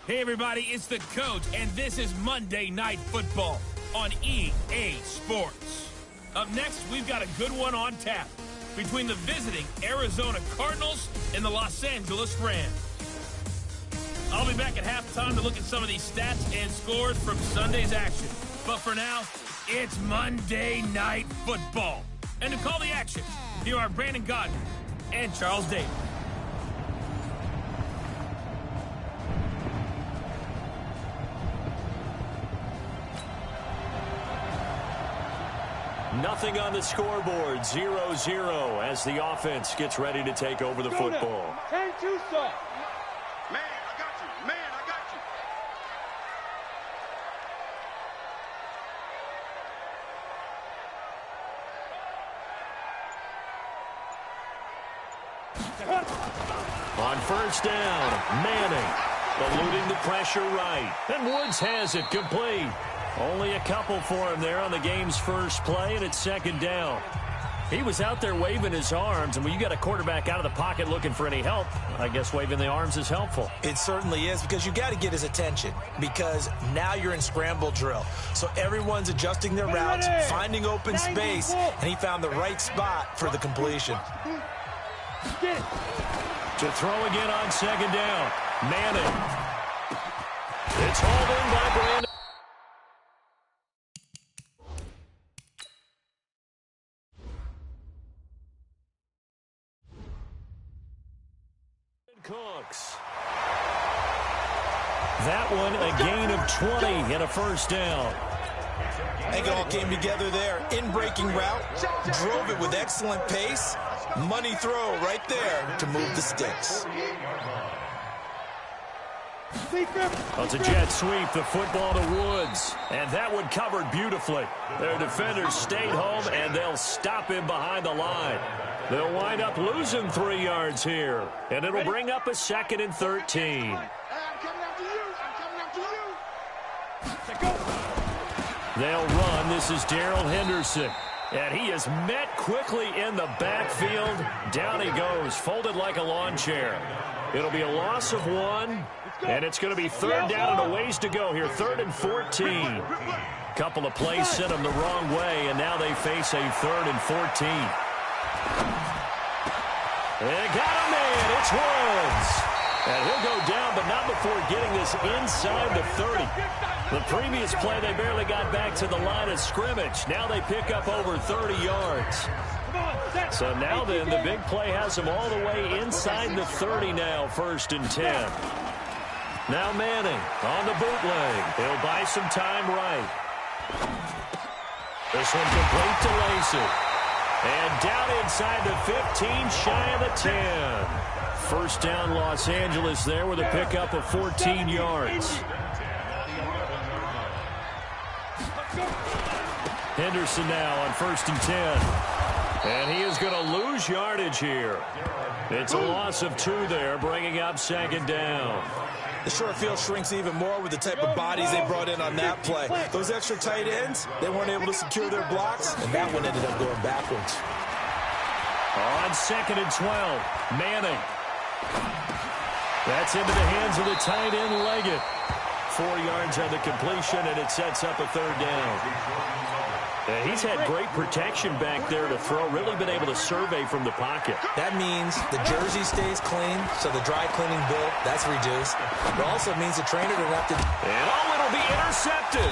Hey, everybody, it's the coach, and this is Monday Night Football on EA Sports. Up next, we've got a good one on tap between the visiting Arizona Cardinals and the Los Angeles Rams. I'll be back at halftime to look at some of these stats and scores from Sunday's action. But for now, it's Monday Night Football. And to call the action, here are Brandon Gaudin and Charles Davis. Nothing on the scoreboard, 0-0 as the offense gets ready to take over the football. 10-2 start. Man, I got you. Man, I got you. On first down, Manning eluding the pressure right. And Woods has it complete. Only a couple for him there on the game's first play, and it's second down. He was out there waving his arms, and when you got a quarterback out of the pocket looking for any help, I guess waving the arms is helpful. It certainly is, because you got to get his attention, because now you're in scramble drill. So everyone's adjusting their routes, finding open space, and he found the right spot for the completion. To throw again on second down, Manning. It's hauled in by Brandon Cooks. That one a gain of 20 and a first down. I think it all came together there. In-breaking route, drove it with excellent pace. Money throw right there to move the sticks. It's a jet sweep, the football to Woods. And that one covered beautifully. Their defenders stayed home, and they'll stop him behind the line. They'll wind up losing 3 yards here. And it'll bring up a 2nd and 13. They'll run. This is Darrell Henderson. And he is met quickly in the backfield. Down he goes, folded like a lawn chair. It'll be a loss of 1. And it's going to be third down and a ways to go here. 3rd and 14. Couple of plays sent them the wrong way, and now they face a 3rd and 14. They got a man. It's Woods. And he'll go down, but not before getting this inside the 30. The previous play, they barely got back to the line of scrimmage. Now they pick up over 30 yards. So now then, the big play has them all the way inside the 30 now, 1st and 10. Now Manning on the bootleg. He'll buy some time right. This one complete to Lacy. And down inside the 15, shy of the 10. First down Los Angeles there with a pickup of 14 yards. Henderson now on 1st and 10. And he is going to lose yardage here. It's a loss of 2 there, bringing up 2nd down. The short field shrinks even more with the type of bodies they brought in on that play. Those extra tight ends, they weren't able to secure their blocks, and that one ended up going backwards. On 2nd and 12, Manning. That's into the hands of the tight end, Leggett. 4 yards on the completion, and it sets up a 3rd down. He's had great protection back there to throw, really been able to survey from the pocket. That means the jersey stays clean, so the dry cleaning bill, that's reduced. It also means the trainer doesn't have to... And it'll be intercepted.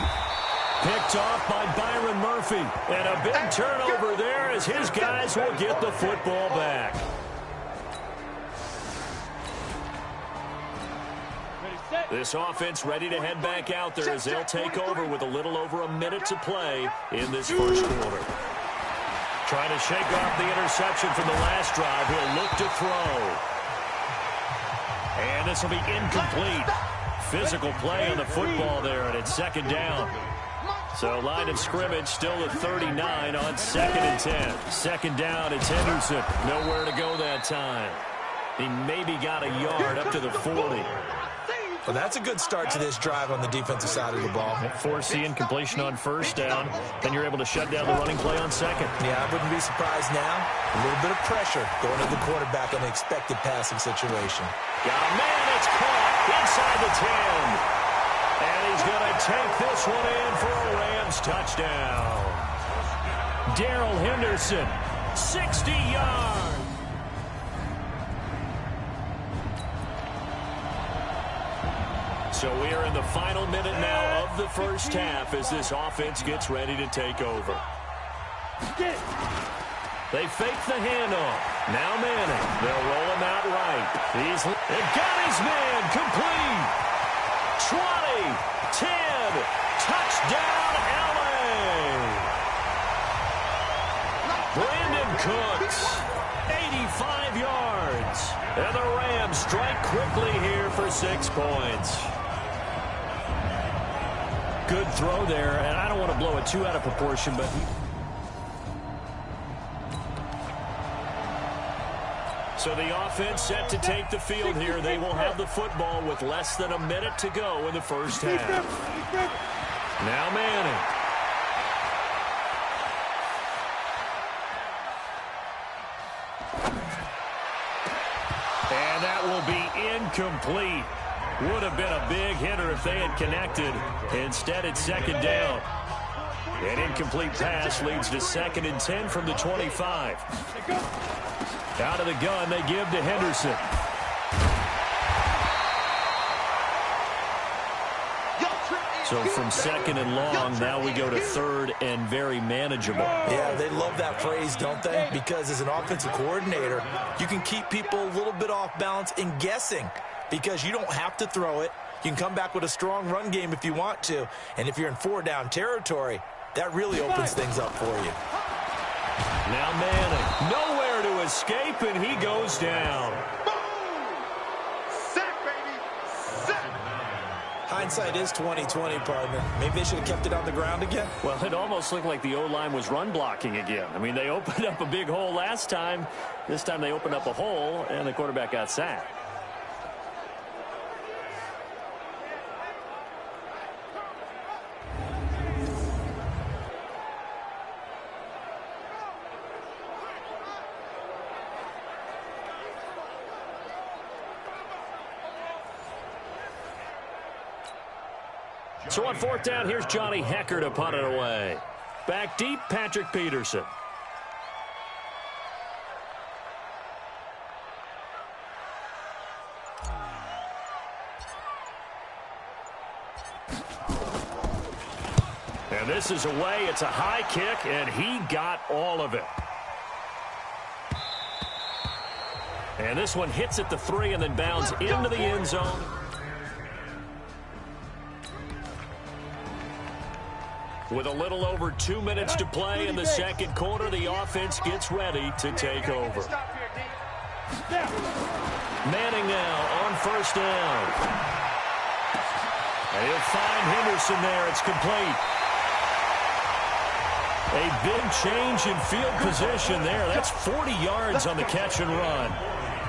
Picked off by Byron Murphy. And a big turnover there as his guys will get the football back. This offense ready to head back out there as they'll take over with a little over a minute to play in this first quarter. Trying to shake off the interception from the last drive. He'll look to throw. And this will be incomplete. Physical play on the football there, and it's 2nd down. So line of scrimmage still at 39 on 2nd and 10. 2nd down, it's Henderson. Nowhere to go that time. He maybe got a yard up to the 40. Well, that's a good start to this drive on the defensive side of the ball. Force the incompletion on first down, then you're able to shut down the running play on second. Yeah, I wouldn't be surprised now. A little bit of pressure going to the quarterback in an expected passing situation. Got a man that's caught inside the 10. And he's going to take this one in for a Rams touchdown. Darrell Henderson, 60 yards. So we are in the final minute now of the first half as this offense gets ready to take over. They fake the handoff. Now Manning. They'll roll him out right. They've got his man complete. 20, 10, touchdown LA. Brandon Cooks, 85 yards. And the Rams strike quickly here for 6 points. Good throw there, and I don't want to blow it too out of proportion, but so the offense set to take the field here. They will have the football with less than a minute to go in the first half. Now Manning. And that will be incomplete. Would have been a big hitter if they had connected. Instead, it's second down. An incomplete pass leads to 2nd and 10 from the 25. Out of the gun, they give to Henderson. So from 2nd and long, now we go to 3rd and very manageable. Yeah, they love that phrase, don't they? Because as an offensive coordinator, you can keep people a little bit off balance and guessing because you don't have to throw it. You can come back with a strong run game if you want to. And if you're in 4-down territory, that really opens things up for you. Now Manning, nowhere to escape, and he goes down. Sack, baby. Sack. Hindsight is 20/20, partner. Maybe they should have kept it on the ground again. Well, it almost looked like the O-line was run blocking again. I mean, they opened up a big hole last time. This time they opened up a hole, and the quarterback got sacked. So on 4th down, here's Johnny Hekker to punt it away. Back deep, Patrick Peterson. And this is away. It's a high kick, and he got all of it. And this one hits at the 3 and then bounds into the end zone. With a little over 2 minutes to play in the second quarter, the offense gets ready to take over. Manning now on 1st down. And he'll find Henderson there. It's complete. A big change in field position there. That's 40 yards on the catch and run.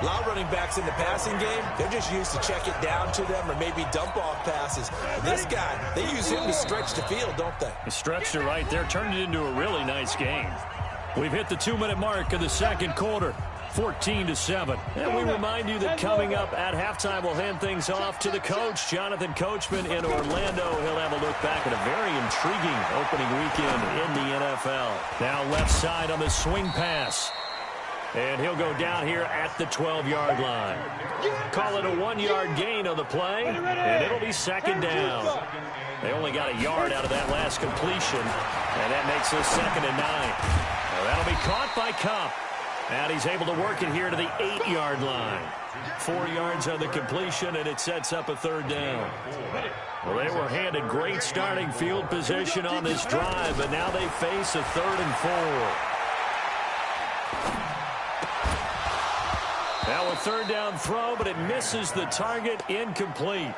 A lot of running backs in the passing game, they're just used to check it down to them or maybe dump off passes. And this guy, they use him to stretch the field, don't they? He stretched it right there, turned it into a really nice game. We've hit the 2-minute mark of the second quarter, 14-7. And we remind you that coming up at halftime, we'll hand things off to the coach, Jonathan Coachman in Orlando. He'll have a look back at a very intriguing opening weekend in the NFL. Now left side on the swing pass. And he'll go down here at the 12-yard line. Call it a 1-yard gain on the play, and it'll be 2nd down. They only got a yard out of that last completion, and that makes this 2nd and 9. Now that'll be caught by Kupp. And he's able to work it here to the 8-yard line. 4 yards on the completion, and it sets up a 3rd down. Well, they were handed great starting field position on this drive, but now they face a 3rd and 4. Now a 3rd down throw, but it misses the target, incomplete.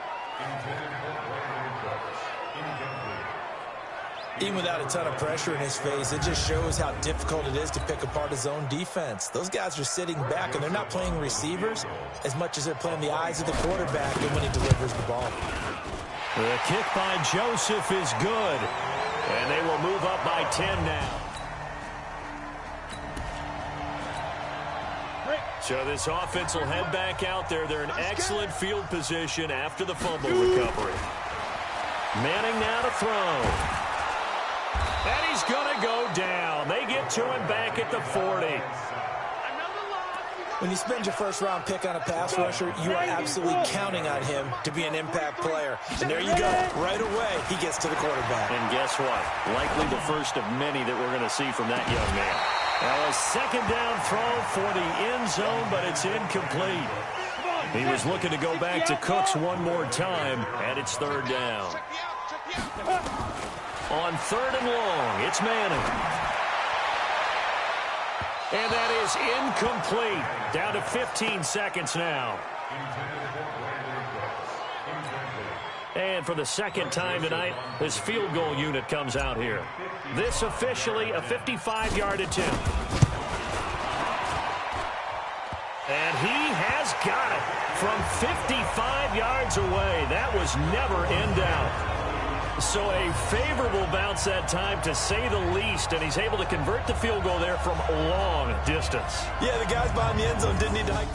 Even without a ton of pressure in his face, it just shows how difficult it is to pick apart his own defense. Those guys are sitting back, and they're not playing receivers as much as they're playing the eyes of the quarterback and when he delivers the ball. The kick by Joseph is good, and they will move up by 10 now. So this offense will head back out there. They're in excellent field position after the fumble recovery. Manning now to throw. And he's going to go down. They get to him back at the 40. When you spend your first-round pick on a pass rusher, you are absolutely counting on him to be an impact player. And there you go. Right away, he gets to the quarterback. And guess what? Likely the first of many that we're going to see from that young man. Now a second down throw for the end zone, but it's incomplete. He was looking to go back to Cooks one more time, and it's third down. On third and long, it's Manning. And that is incomplete. Down to 15 seconds now. And for the second time tonight, this field goal unit comes out here. This officially a 55-yard attempt. And he has got it from 55 yards away. That was never in doubt. So a favorable bounce that time, to say the least, and he's able to convert the field goal there from a long distance. Yeah, the guys behind the end zone didn't need to hike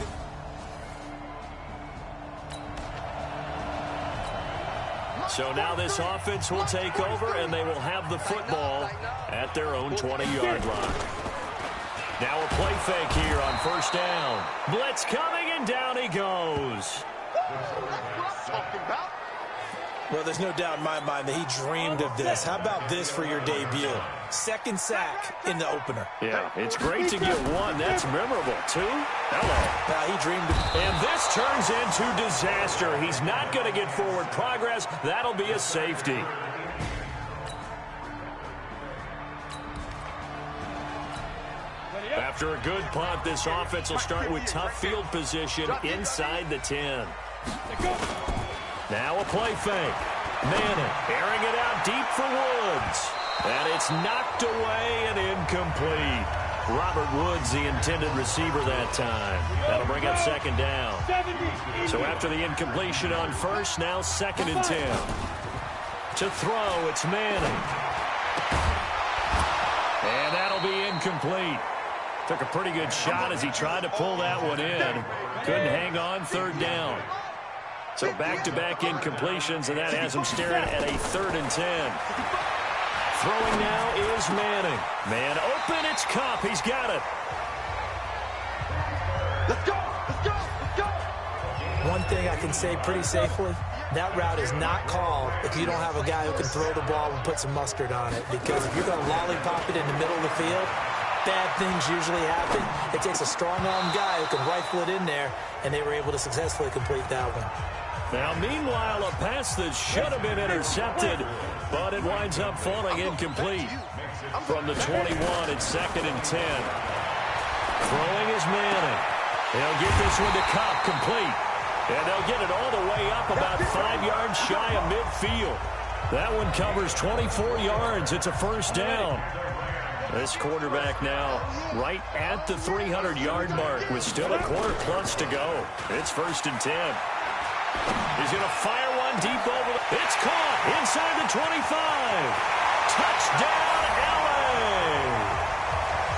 So now this offense will take over, and they will have the football at their own 20-yard line. Now a play fake here on first down. Blitz coming, and down he goes. Well, there's no doubt in my mind that he dreamed of this. How about this for your debut? Second sack in the opener. Yeah, it's great to get one. That's memorable. Two? Hello. He dreamed of. And this turns into disaster. He's not going to get forward progress. That'll be a safety. After a good punt, this offense will start with tough field position inside the 10. Now a play fake. Manning airing it out deep for Woods. And it's knocked away and incomplete. Robert Woods, the intended receiver that time. That'll bring up second down. So after the incompletion on first, now second and 10. To throw, it's Manning. And that'll be incomplete. Took a pretty good shot as he tried to pull that one in. Couldn't hang on, third down. So back-to-back incompletions, and that has him staring at a third and 10. Throwing now is Manning. Man open, it's Kupp. He's got it. Let's go! Let's go! Let's go! One thing I can say pretty safely, that route is not called if you don't have a guy who can throw the ball and put some mustard on it. Because if you're going to lollipop it in the middle of the field, bad things usually happen. It takes a strong-arm guy who can rifle it in there, and they were able to successfully complete that one. Now, meanwhile, a pass that should have been intercepted, but it winds up falling incomplete. From the 21, it's second and 10. Throwing is Manning. They'll get this one to Kupp, complete. And they'll get it all the way up about 5 yards shy of midfield. That one covers 24 yards. It's a first down. This quarterback now right at the 300-yard mark with still a quarter plus to go. It's first and 10. He's going to fire one deep over. It's caught inside the 25. Touchdown, LA.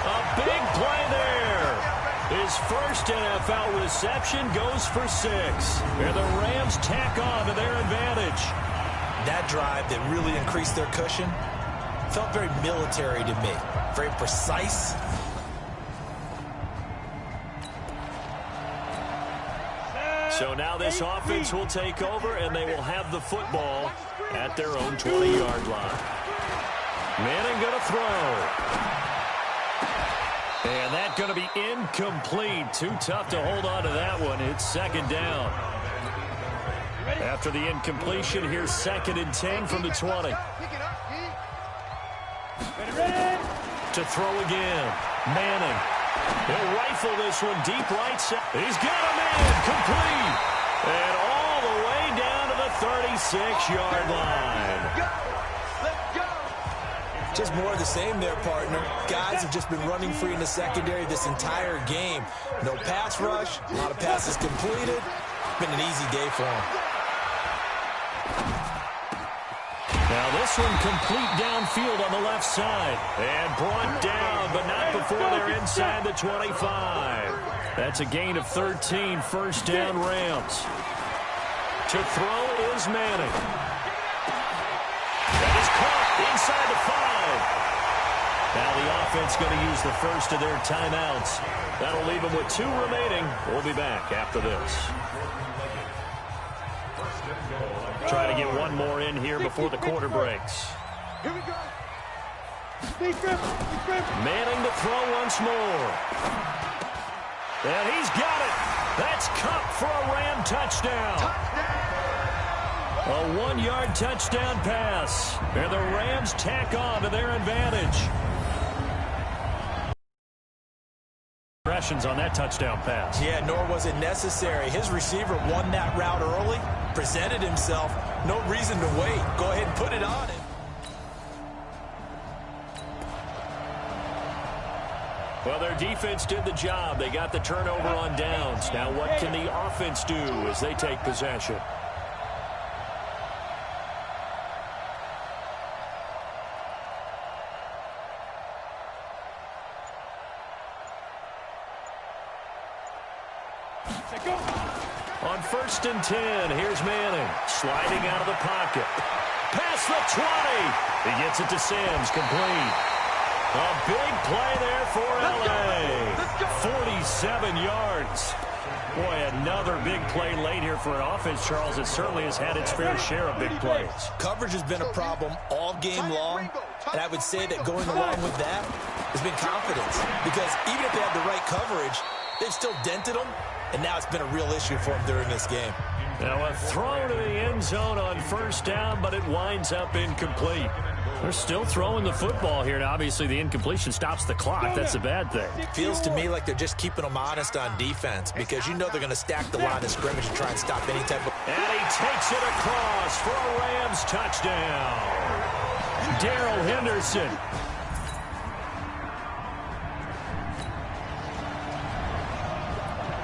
A big play there. His first NFL reception goes for 6. And the Rams tack on to their advantage. That drive that really increased their cushion felt very military to me. Very precise. So now this offense will take over, and they will have the football at their own 20-yard line. Manning going to throw. And that's going to be incomplete. Too tough to hold on to that one. It's second down. After the incompletion, here's second and 10 from the 20. To throw again. Manning. He'll rifle this one deep right side. He's got a man. Complete. And all the way down to the 36-yard line. Just more of the same there, partner. Guys have just been running free in the secondary this entire game. No pass rush, a lot of passes completed. It's been an easy day for them. Now this one complete downfield on the left side. And brought down, but not before they're inside the 25. That's a gain of 13, first down Rams. To throw is Manning. That is caught inside the 5. Now the offense going to use the first of their timeouts. That'll leave them with 2 remaining. We'll be back after this. Try to get one more in here before the quarter breaks. Here we go. Manning to throw once more. And he's got it. That's Kupp for a Ram touchdown. A 1-yard touchdown pass. And the Rams tack on to their advantage. On that touchdown pass. Yeah, nor was it necessary. His receiver won that route early, presented himself. No reason to wait. Go ahead and put it on him. Well, their defense did the job. They got the turnover on downs. Now what can the offense do as they take possession? On 1st and 10, here's Manning. Sliding out of the pocket. Past the 20. He gets it to Sims, complete. A big play there for L.A. 47 yards. Boy, another big play late here for an offense, Charles. It certainly has had its fair share of big plays. Coverage has been a problem all game long, and I would say that going along with that has been confidence. Because even if they had the right coverage, they've still dented them. And now it's been a real issue for him during this game. Now a throw to the end zone on 1st down, but it winds up incomplete. They're still throwing the football here. Now, obviously, the incompletion stops the clock. That's a bad thing. Feels to me like they're just keeping them honest on defense because you know they're going to stack the line of scrimmage and try and stop any type of... And he takes it across for a Rams touchdown. Darrell Henderson.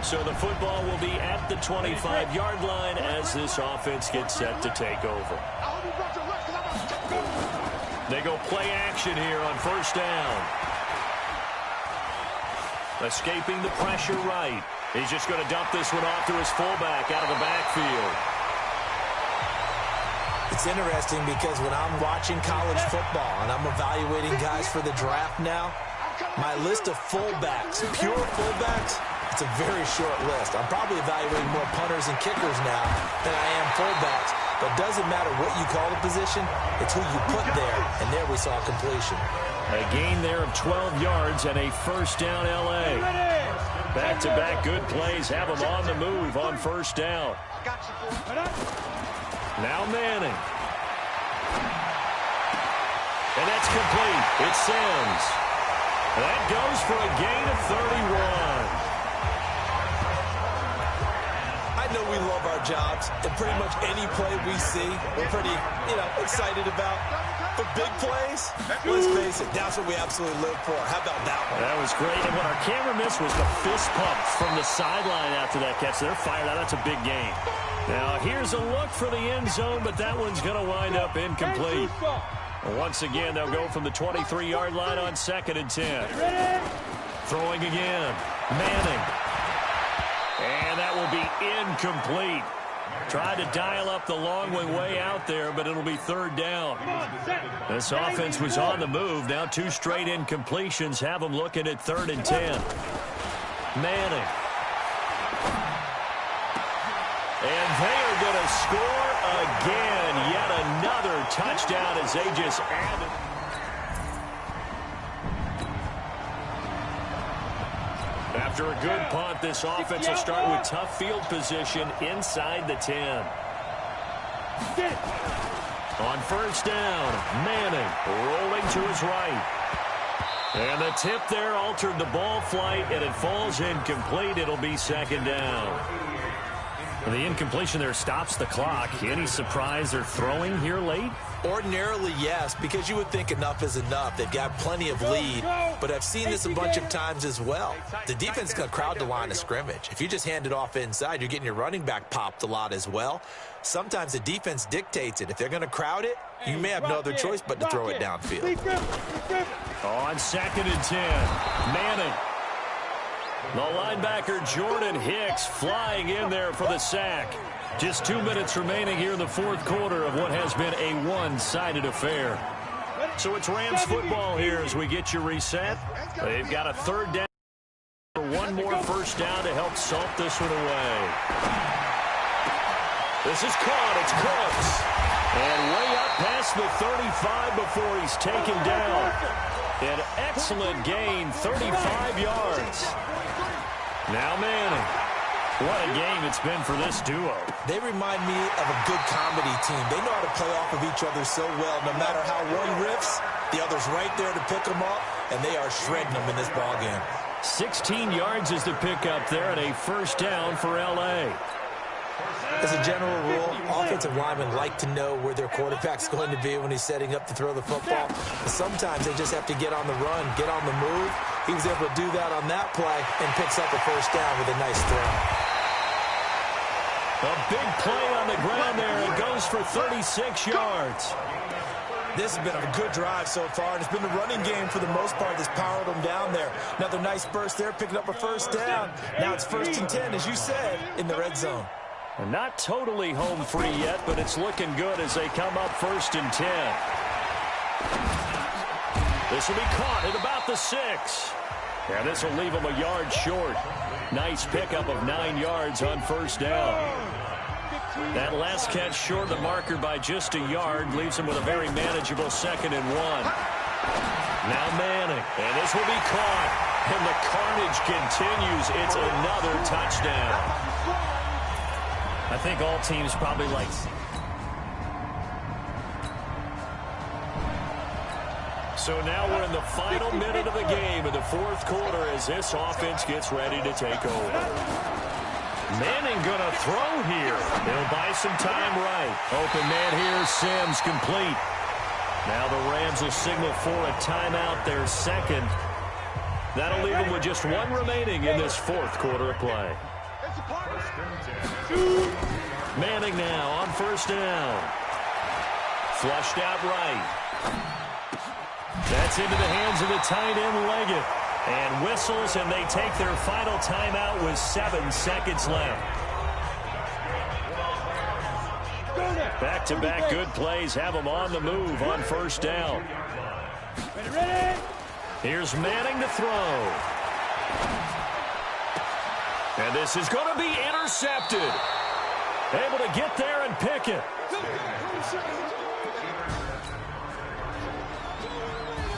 So the football will be at the 25-yard line as this offense gets set to take over. They go play action here on 1st down. Escaping the pressure right. He's just going to dump this one off to his fullback out of the backfield. It's interesting because when I'm watching college football and I'm evaluating guys for the draft now, my list of fullbacks, pure fullbacks, it's a very short list. I'm probably evaluating more punters and kickers now than I am fullbacks. But it doesn't matter what you call the position. It's who you put there. And there we saw completion. A gain there of 12 yards and a 1st down L.A. Back-to-back good plays have them on the move on 1st down. Now Manning. And that's complete. It's Sims. That goes for a gain of 31. I know we love our jobs, and pretty much any play we see, we're pretty, excited about. But big plays, let's face it, that's what we absolutely live for. How about that one? That was great. And what our camera missed was the fist pump from the sideline after that catch. They're fired out. That's a big gain. Now, here's a look for the end zone, but that one's going to wind up incomplete. Once again, they'll go from the 23-yard line on 2nd and 10. Throwing again. Manning. And that will be incomplete. Tried to dial up the long way out there, but it'll be 3rd down. This offense was on the move. Now 2 straight incompletions have them looking at 3rd and 10. Manning. And they are going to score again. Yet another touchdown as they just added. After a good punt, this offense will start with tough field position inside the 10. On 1st down, Manning rolling to his right. And the tip there altered the ball flight, and it falls incomplete. It'll be 2nd down. The incompletion there stops the clock. Any surprise they're throwing here late? Ordinarily, yes, because you would think enough is enough. They've got plenty of lead, but I've seen this a bunch of times as well. The defense is going to crowd the line of scrimmage. If you just hand it off inside, you're getting your running back popped a lot as well. Sometimes the defense dictates it. If they're going to crowd it, you may have no other choice but to throw it downfield. On 2nd and 10, Manning. The linebacker Jordan Hicks flying in there for the sack. Just 2 minutes remaining here in the fourth quarter of what has been a one-sided affair. So it's Rams football here as we get you reset. They've got a 3rd down for one more first down to help salt this one away. This is caught. It's Cooks. And way up past the 35 before he's taken down. An excellent gain, 35 yards. Now Manning. What a game it's been for this duo. They remind me of a good comedy team. They know how to play off of each other so well. No matter how one riffs, the other's right there to pick them up, and they are shredding them in this ballgame. 16 yards is the pickup there, and a first down for L.A. As a general rule, offensive linemen like to know where their quarterback's going to be when he's setting up to throw the football. But sometimes they just have to get on the run, get on the move. He was able to do that on that play and picks up a first down with a nice throw. A big play on the ground there. It goes for 36 yards. This has been a good drive so far, and it's been the running game for the most part that's powered them down there. Another nice burst there, picking up a first down. Now it's 1st and 10, as you said, in the red zone. And not totally home free yet, but it's looking good as they come up 1st and 10. This will be caught at about the 6. And this will leave them a yard short. Nice pickup of 9 yards on first down. That last catch short of the marker by just a yard leaves them with a very manageable 2nd and 1. Now Manning, and this will be caught. And the carnage continues. It's another touchdown. I think all teams probably like... So now we're in the final minute of the game in the fourth quarter as this offense gets ready to take over. Manning going to throw here. He'll buy some time right. Open man here, Sims complete. Now the Rams will signal for a timeout, their 2nd. That'll leave them with just 1 remaining in this fourth quarter of play. Manning now on first down. Flushed out right. That's into the hands of the tight end, Leggett. And whistles, and they take their final timeout with 7 seconds left. Back-to-back good plays have them on the move on first down. Here's Manning to throw. And this is going to be intercepted. Able to get there and pick it.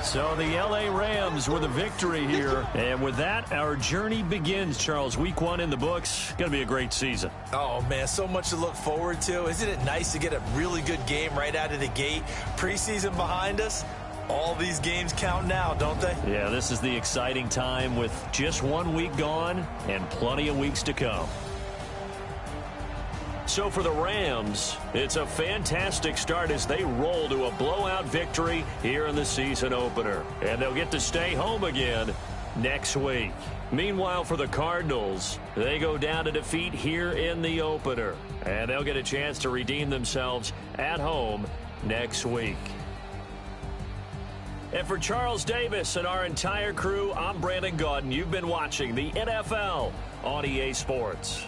So the L.A. Rams with a victory here. And with that, our journey begins, Charles. Week 1 in the books. Going to be a great season. Oh, man, so much to look forward to. Isn't it nice to get a really good game right out of the gate? Preseason behind us. All these games count now, don't they? Yeah, this is the exciting time with just 1 week gone and plenty of weeks to come. So for the Rams, it's a fantastic start as they roll to a blowout victory here in the season opener. And they'll get to stay home again next week. Meanwhile, for the Cardinals, they go down to defeat here in the opener. And they'll get a chance to redeem themselves at home next week. And for Charles Davis and our entire crew, I'm Brandon Gaudin. You've been watching the NFL on EA Sports.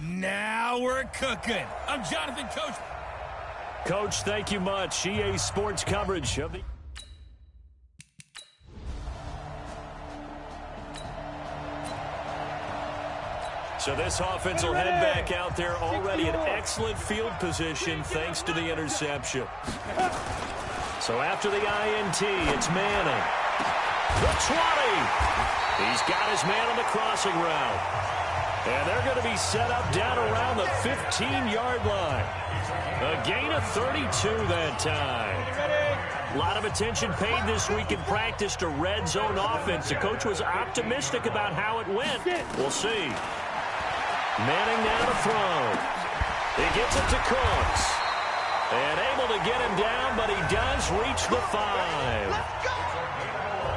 Now we're cooking. I'm Jonathan Coach. Coach, thank you much. EA Sports coverage of the... So this offense will head back out there already in excellent field position thanks to the interception. So after the INT, it's Manning. The 20. He's got his man on the crossing route. And they're going to be set up down around the 15-yard line. A gain of 32 that time. A lot of attention paid this week in practice to red zone offense. The coach was optimistic about how it went. We'll see. Manning now to throw. He gets it to Cooks. And able to get him down, but he does reach the 5.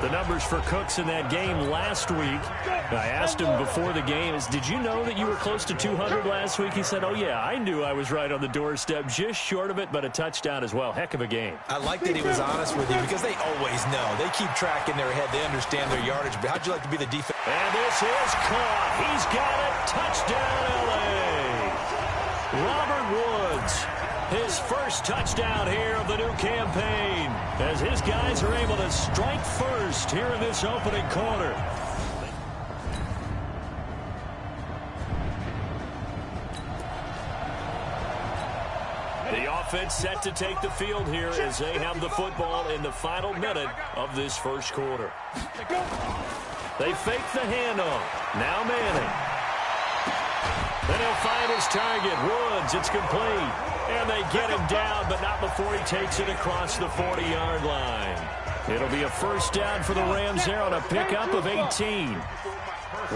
The numbers for Cooks in that game last week. I asked him before the game, did you know that you were close to 200 last week? He said, oh, yeah, I knew I was right on the doorstep, just short of it, but a touchdown as well. Heck of a game. I like that he was honest with you because they always know. They keep track in their head. They understand their yardage. But how'd you like to be the defense? And this is caught. He's got it. Touchdown, L.A. Robert Woods. His first touchdown here of the new campaign as his guys are able to strike first here in this opening quarter. The offense set to take the field here as they have the football in the final minute of this first quarter. They fake the handoff. Now Manning. Then he'll find his target. Woods, it's complete. And they get him down, but not before he takes it across the 40-yard line. It'll be a first down for the Rams there on a pickup of 18.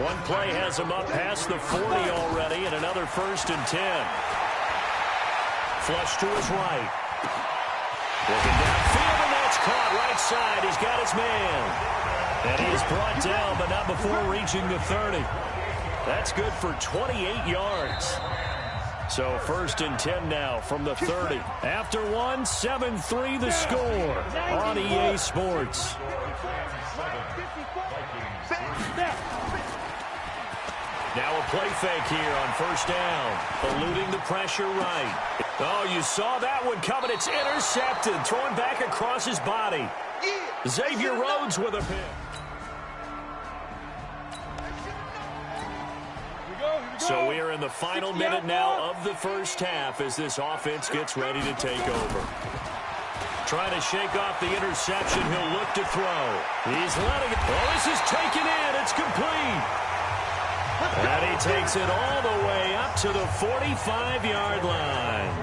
One play has him up past the 40 already, and another first and 10. Flush to his right. Looking downfield, and that's caught right side. He's got his man. And he is brought down, but not before reaching the 30. That's good for 28 yards. So first and 10 now from the 30. After one, 7-3 the score on EA Sports. Now a play fake here on first down. Eluding the pressure right. Oh, you saw that one coming. It's intercepted. Thrown back across his body. Xavier Rhodes with a pick. So we are in the final minute now of the first half as this offense gets ready to take over. Trying to shake off the interception. He'll look to throw. He's letting it. Oh, this is taken in. It's complete. And he takes it all the way up to the 45-yard line.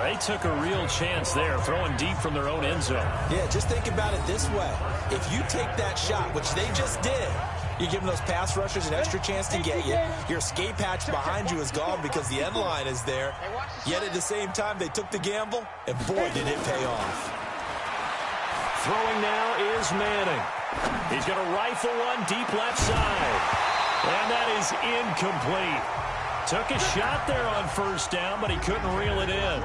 They took a real chance there, throwing deep from their own end zone. Yeah, just think about it this way. If you take that shot, which they just did, you're giving those pass rushers an extra chance to get you. Your escape hatch behind you is gone because the end line is there. Yet at the same time, they took the gamble, and boy, did it pay off. Throwing now is Manning. He's going to rifle one deep left side. And that is incomplete. Took a shot there on first down, but he couldn't reel it in.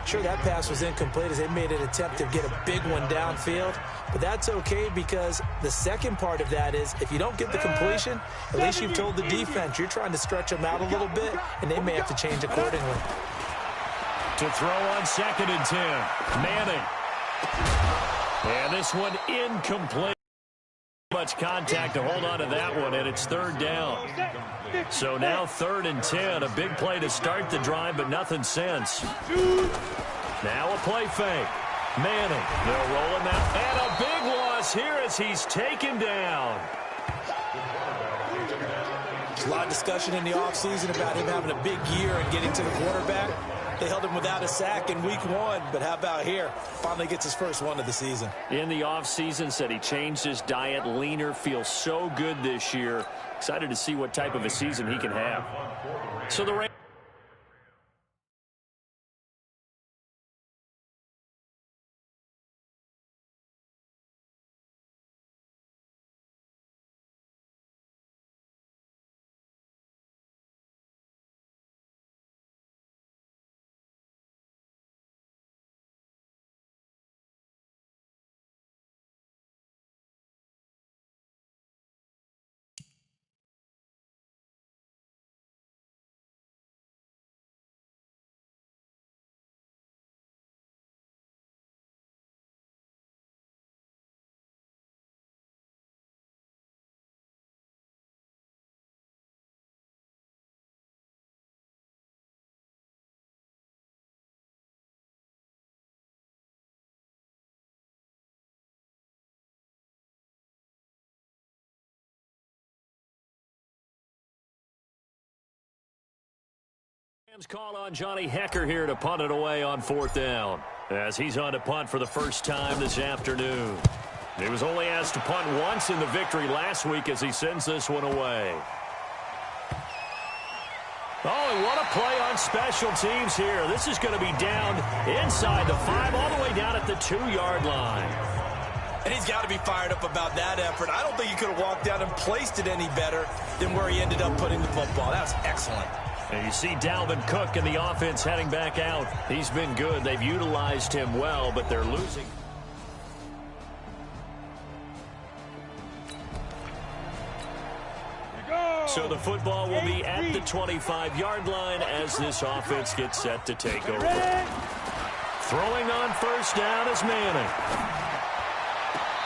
Sure, that pass was incomplete as they made an attempt to get a big one downfield. But that's okay because the second part of that is if you don't get the completion, at least you've told the defense you're trying to stretch them out a little bit, and they may have to change accordingly. To throw on second and 10. Manning. And this one incomplete. Much contact to hold on to that one, and it's third down. So now third and 10. A big play to start the drive, but nothing since. Now a play fake. Manning. They'll roll him out. And a big loss here as he's taken down. There's a lot of discussion in the offseason about him having a big year and getting to the quarterback. They held him without a sack in week 1, but how about here? Finally gets his first one of the season. In the offseason, said he changed his diet, leaner, feels so good this year. Excited to see what type of a season he can have. So the Call on Johnny Hekker here to punt it away on 4th down, as he's on to punt for the first time this afternoon. He was only asked to punt once in the victory last week as he sends this one away. Oh, and what a play on special teams here. This is going to be down inside the 5, all the way down at the 2-yard line. And he's got to be fired up about that effort. I don't think he could have walked out and placed it any better than where he ended up putting the football. That was excellent. And you see Dalvin Cook and the offense heading back out. He's been good. They've utilized him well, but they're losing. So the football will be at the 25-yard line as this offense gets set to take over. Throwing on 1st down is Manning.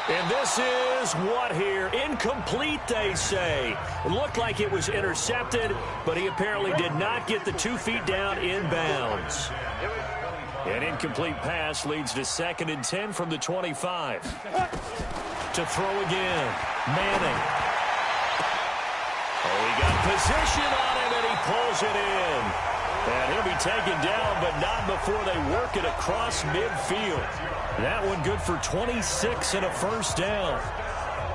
And this is what here? Incomplete, they say. It looked like it was intercepted, but he apparently did not get the 2 feet down in bounds. An incomplete pass leads to 2nd and 10 from the 25. To throw again, Manning. Oh, he got position on him, and he pulls it in. And he'll be taken down, but not before they work it across midfield. That one good for 26 and a 1st down.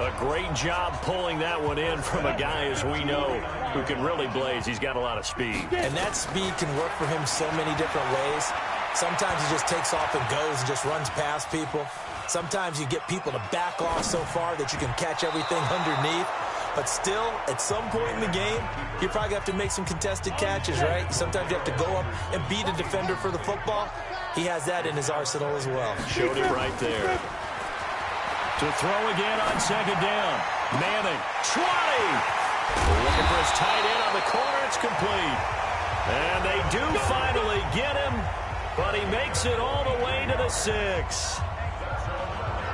A great job pulling that one in from a guy, as we know, who can really blaze. He's got a lot of speed. And that speed can work for him so many different ways. Sometimes he just takes off and goes and just runs past people. Sometimes you get people to back off so far that you can catch everything underneath. But still, at some point in the game, you probably have to make some contested catches, right? Sometimes you have to go up and beat a defender for the football. He has that in his arsenal as well. Showed it right there. To throw again on 2nd down. Manning, 20. Looking for his tight end on the corner. It's complete. And they do finally get him, but he makes it all the way to the 6.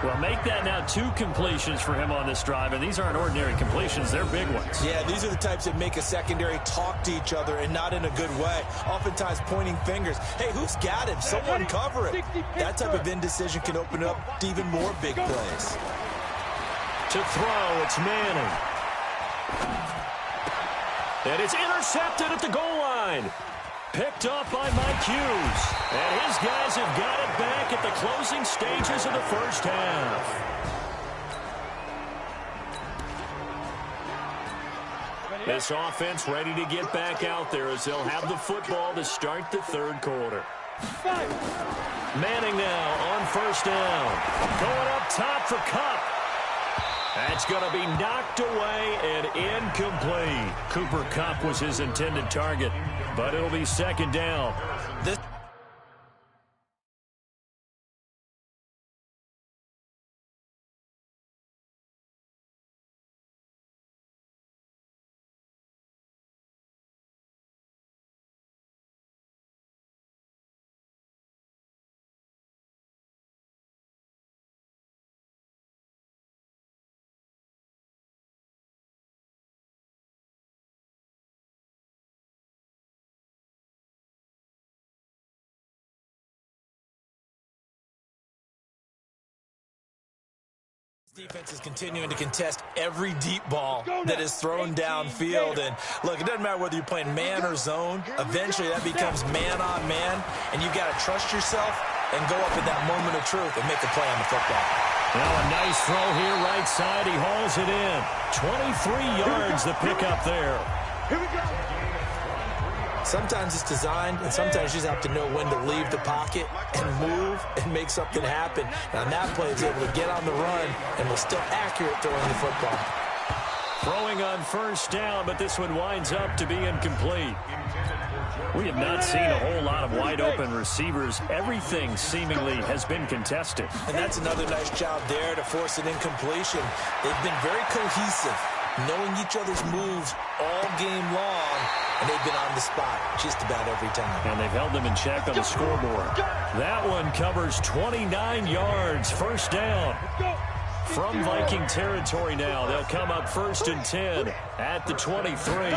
Well, make that now 2 completions for him on this drive, and these aren't ordinary completions. They're big ones. Yeah, these are the types that make a secondary talk to each other, and not in a good way. Oftentimes pointing fingers. Hey, who's got him? Someone cover him. That type of indecision can open up to even more big plays. To throw, it's Manning. And it's intercepted at the goal line. Picked off by Mike Hughes. And his guys have got it back at the closing stages of the 1st half. This offense ready to get back out there as they'll have the football to start the 3rd quarter. Manning now on 1st down. Going up top for Kupp. That's going to be knocked away and incomplete. Cooper Kupp was his intended target, but it'll be 2nd down. Defense is continuing to contest every deep ball that is thrown downfield. And look, it doesn't matter whether you're playing man or zone. Eventually that becomes man on man, and you've got to trust yourself and go up at that moment of truth and make a play on the football. Now a nice throw here right side. He hauls it in. 23 yards the pickup there. Here we go. Sometimes it's designed, and sometimes you just have to know when to leave the pocket and move and make something happen. Now, on that play, he's able to get on the run and was still accurate throwing the football. Throwing on 1st down, but this one winds up to be incomplete. We have not seen a whole lot of wide-open receivers. Everything seemingly has been contested. And that's another nice job there to force an incompletion. They've been very cohesive, knowing each other's moves all game long. And they've been on the spot just about every time. And they've held them in check on the scoreboard. That one covers 29 yards. 1st down. From Viking territory now. They'll come up 1st and 10 at the 23.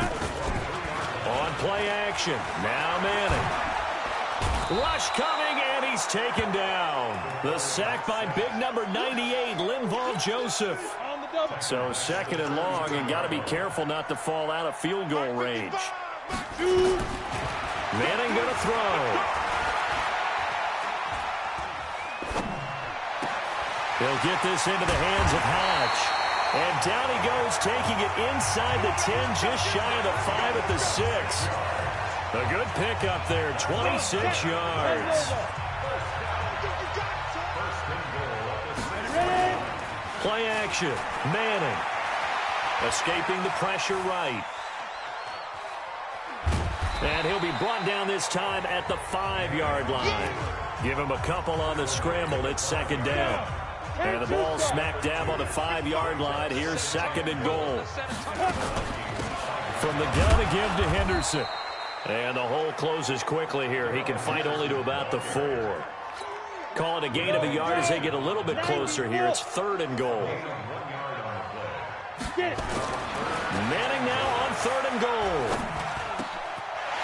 On play action. Now Manning. Rush coming, and he's taken down. The sack by big number 98, Linval Joseph. So 2nd and long, and got to be careful not to fall out of field goal range. Manning going to throw. He'll get this into the hands of Hatch. And down he goes, taking it inside the 10, just shy of the 5 at the 6. A good pickup there, 26 yards. Play action, Manning. Escaping the pressure right. And he'll be brought down this time at the 5-yard line. Give him a couple on the scramble. It's second down. And the ball smack dab on the 5-yard line. Here's second and goal. From the gun again to Henderson. And the hole closes quickly here. He can fight only to about the 4. Call it a gain of a yard as they get a little bit closer here. It's third and goal. Manning now on third and goal.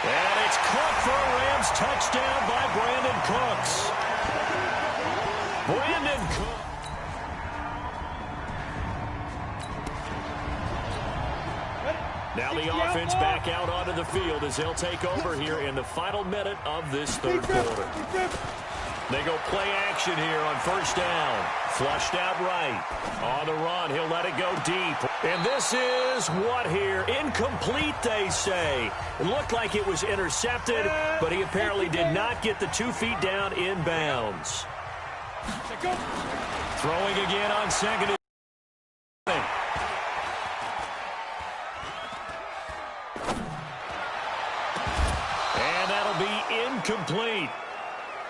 And it's caught for a Rams touchdown by Brandon Cooks. Brandon Cooks. Now the offense back out onto the field as they'll take over here in the final minute of this third quarter. They go play action here on first down. Flushed out right. On the run, he'll let it go deep. And this is what here? Incomplete, they say. It looked like it was intercepted, but he apparently did not get the 2 feet down in bounds. Throwing again on second. And that'll be incomplete.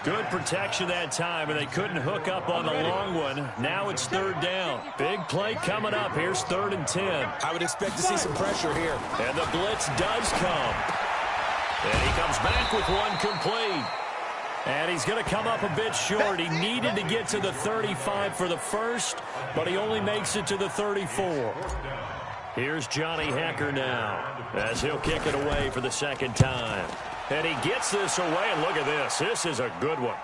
Good protection that time, and they couldn't hook up on the long one. Now it's third down. Big play coming up. Here's 3rd and 10. I would expect to see some pressure here. And the blitz does come. And he comes back with one complete. And he's going to come up a bit short. He needed to get to the 35 for the first, but he only makes it to the 34. Here's Johnny Hekker now as he'll kick it away for the second time. And he gets this away, and look at this. This is a good one.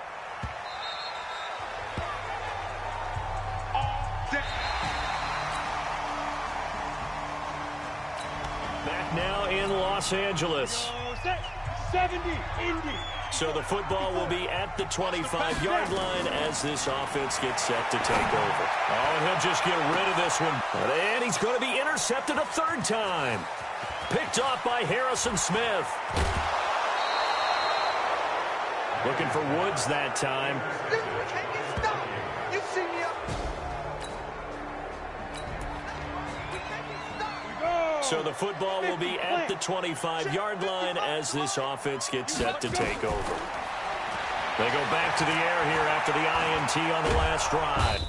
Back now in Los Angeles. 70, Indy. So the football will be at the 25-yard line as this offense gets set to take over. Oh, and he'll just get rid of this one. And he's going to be intercepted a third time. Picked off by Harrison Smith. Looking for Woods that time. You see me up. So the football will be at the 25-yard line as this offense gets set to take over. They go back to the air here after the INT on the last drive.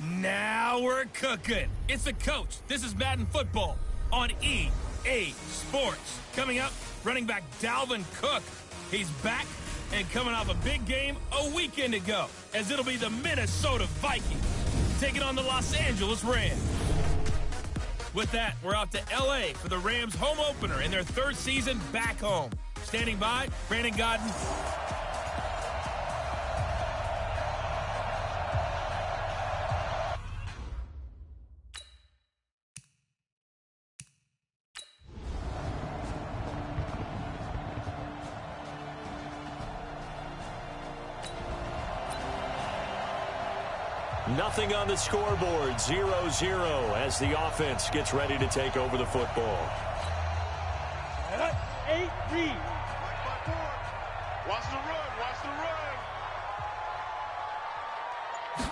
Now we're cooking. It's the coach. This is Madden Football on EA Sports. Coming up, running back Dalvin Cook. He's back and coming off a big game a weekend ago, as it'll be the Minnesota Vikings taking on the Los Angeles Rams. With that, we're out to L.A. for the Rams' home opener in their third season back home. Standing by, Brandon Godden. Nothing on the scoreboard, 0-0 as the offense gets ready to take over the football. 8-3. Watch the run, watch the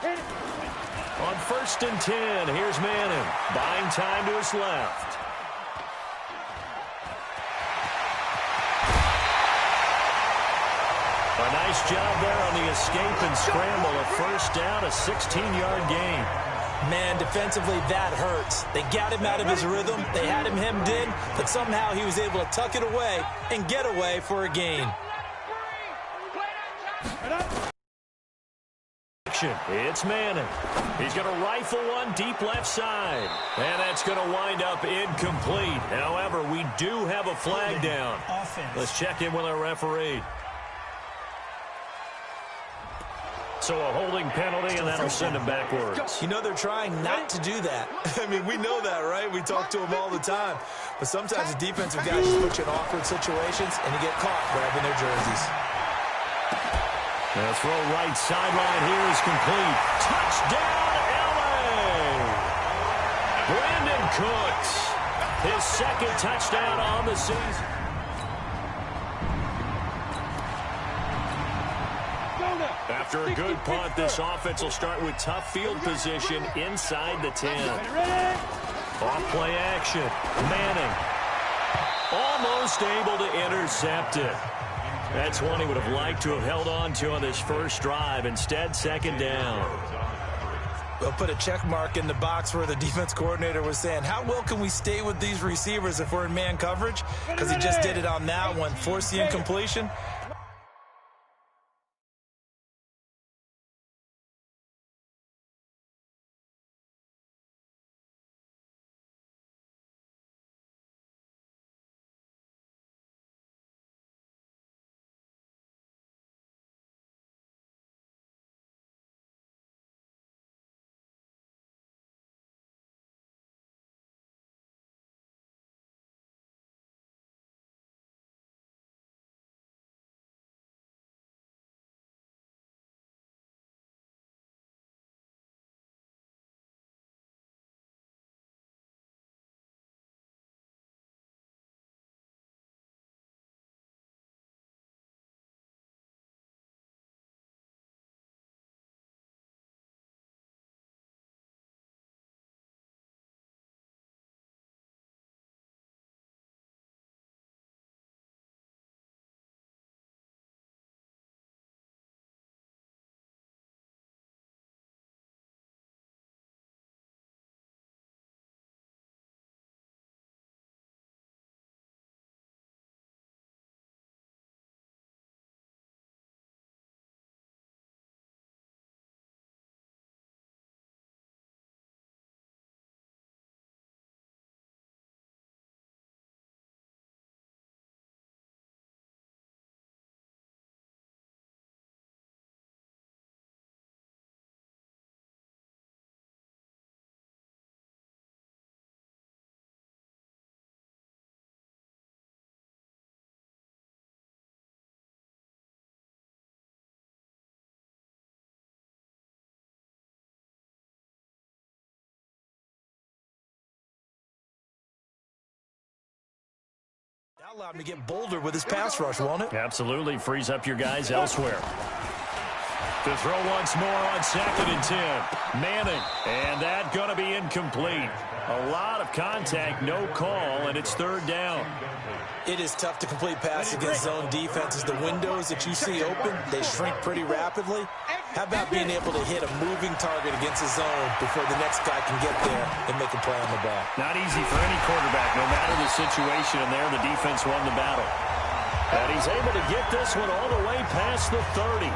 run. On 1st and 10, here's Manning, buying time to his left. A nice job there on the escape and scramble. A first down, a 16-yard gain. Man, defensively, that hurts. They got him out of his rhythm. They had him hemmed in, but somehow he was able to tuck it away and get away for a gain. It's Manning. He's going to rifle one deep left side. And that's going to wind up incomplete. However, we do have a flag down. Let's check in with our referee. So a holding penalty, and that'll send him backwards. You know, they're trying not to do that. I mean, we know that, right? We talk to them all the time. But sometimes the defensive guys just put you in awkward situations, and you get caught grabbing their jerseys. The throw right sideline here is complete. Touchdown, L.A. Brandon Cooks, his second touchdown on the season. After a good punt, this offense will start with tough field position inside the 10. Off play action. Manning almost able to intercept it. That's one he would have liked to have held on to on this first drive. Instead, second down. They'll put a check mark in the box where the defense coordinator was saying, how well can we stay with these receivers if we're in man coverage? Because he just did it on that one. Force the incompletion. That allowed him to get bolder with his pass rush, won't it? Absolutely. Frees up your guys elsewhere. To throw once more on 2nd and 10. Manning. And that going to be incomplete. A lot of contact, no call, and it's 3rd down. It is tough to complete passes against zone defenses. The windows that you see open, they shrink pretty rapidly. How about being able to hit a moving target against the zone before the next guy can get there and make a play on the ball? Not easy for any quarterback, no matter the situation, and there the defense won the battle. And he's able to get this one all the way past the 30.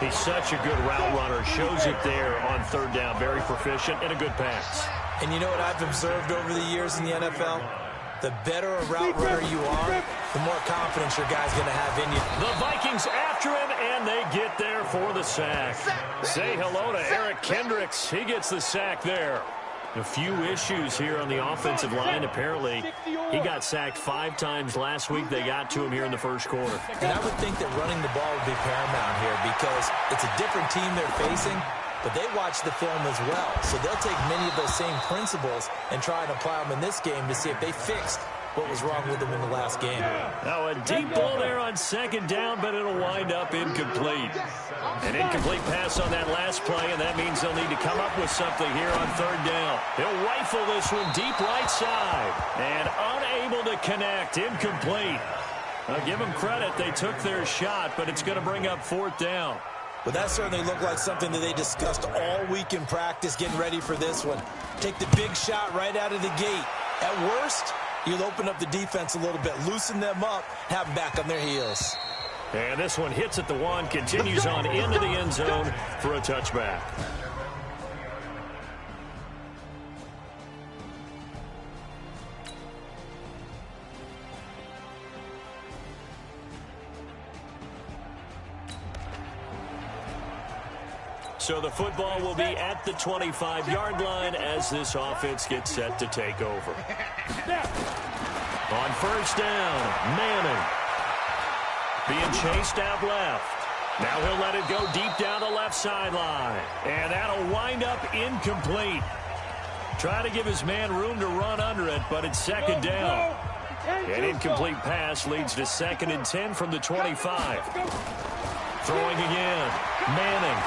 He's such a good route runner. Shows it there on third down. Very proficient and a good pass. And you know what I've observed over the years in the NFL? The better a route runner you are, the more confidence your guy's going to have in you. The Vikings after him, and they get there for the sack. Say hello to Eric Kendricks. He gets the sack there. A few issues here on the offensive line. Apparently, he got sacked 5 times last week. They got to him here in the first quarter. And I would think that running the ball would be paramount here because it's a different team they're facing, but they watch the film as well. So they'll take many of those same principles and try and apply them in this game to see if they fixed what was wrong with them in the last game. Now a deep ball there on second down, but it'll wind up incomplete. An incomplete pass on that last play, and that means they'll need to come up with something here on third down. He'll rifle this one deep right side, and unable to connect. Incomplete. I'll give them credit. They took their shot, but it's going to bring up fourth down. But that certainly looked like something that they discussed all week in practice, getting ready for this one. Take the big shot right out of the gate. At worst, you'll open up the defense a little bit, loosen them up, have them back on their heels. And this one hits at the 1, continues on into the end zone for a touchback. So the football will be at the 25-yard line as this offense gets set to take over. On first down, Manning. Being chased out left. Now he'll let it go deep down the left sideline. And that'll wind up incomplete. Trying to give his man room to run under it, but it's second down. An incomplete pass leads to 2nd and 10 from the 25. Throwing again. Manning.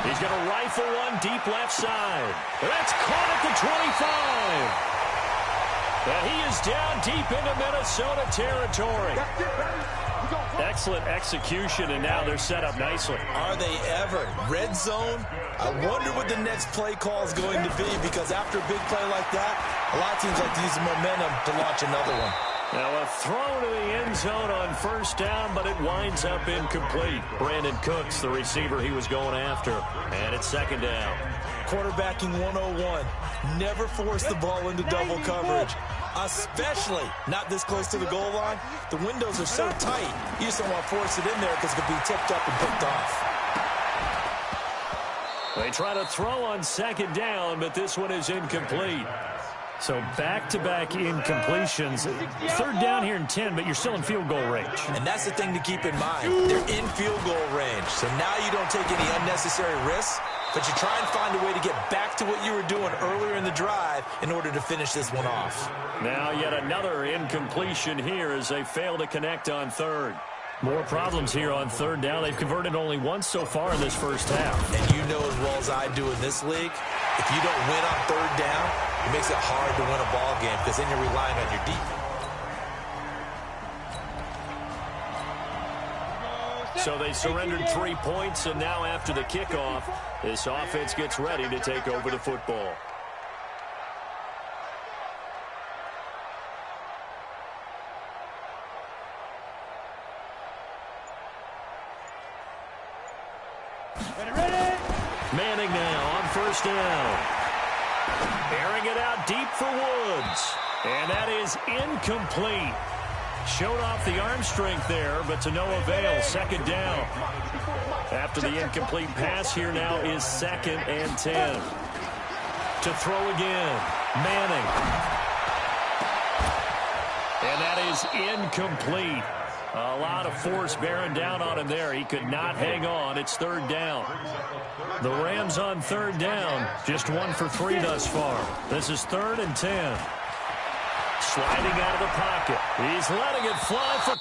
He's going to rifle one deep left side. That's caught at the 25. And he is down deep into Minnesota territory. Excellent execution, and now they're set up nicely. Are they ever? Red zone? I wonder what the next play call is going to be, because after a big play like that, a lot of teams like to use the momentum to launch another one. Now a throw to the end zone on first down, but it winds up incomplete. Brandon Cooks, the receiver he was going after. And it's second down. Quarterbacking 101. Never force the ball into double coverage, especially not this close to the goal line. The windows are so tight, you just don't want to force it in there because it could be tipped up and picked off. They try to throw on second down, but this one is incomplete. So back-to-back incompletions. Third down here in 10, but you're still in field goal range. And that's the thing to keep in mind. They're in field goal range. So now you don't take any unnecessary risks, but you try and find a way to get back to what you were doing earlier in the drive in order to finish this one off. Now yet another incompletion here as they fail to connect on third. More problems here on third down. They've converted only once so far in this first half. And you know as well as I do in this league, if you don't win on third down, it makes it hard to win a ball game because then you're relying on your defense. So they surrendered 3 points, and now after the kickoff, this offense gets ready to take over the football. Manning now on first down. Airing it out deep for Woods. And that is incomplete. Showed off the arm strength there, but to no avail. Second down. After the incomplete pass, here now is 2nd and 10. To throw again. Manning. And that is incomplete. A lot of force bearing down on him there. He could not hang on. It's third down. The Rams on third down. Just 1 for 3 thus far. This is 3rd and 10. Sliding out of the pocket. He's letting it fly for